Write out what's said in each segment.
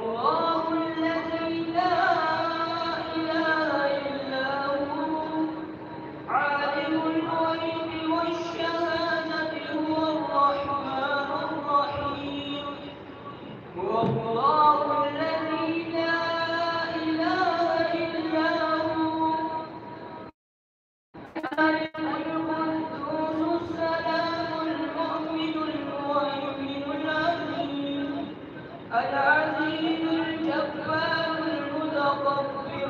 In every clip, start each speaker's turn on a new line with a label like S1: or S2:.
S1: الله الذي لا إله إلا هو عالم الغيب والشهادة هو الرحمن الرحيم. هو الله الذي لا إله إلا هو الملك القدوس السلام المؤمن المهيمن العزيز الجبار المتكبر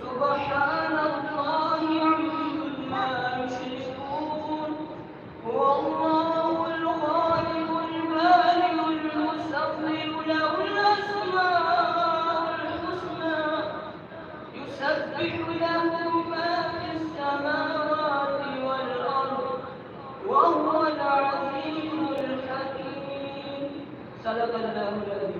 S1: سبحان الله عما يشركون. هو الله الخالق البارئ المصور له الأسماء الحسنى يسبح له ما في السماوات والأرض وهو العزيز الحكيم. صدق الله العظيم.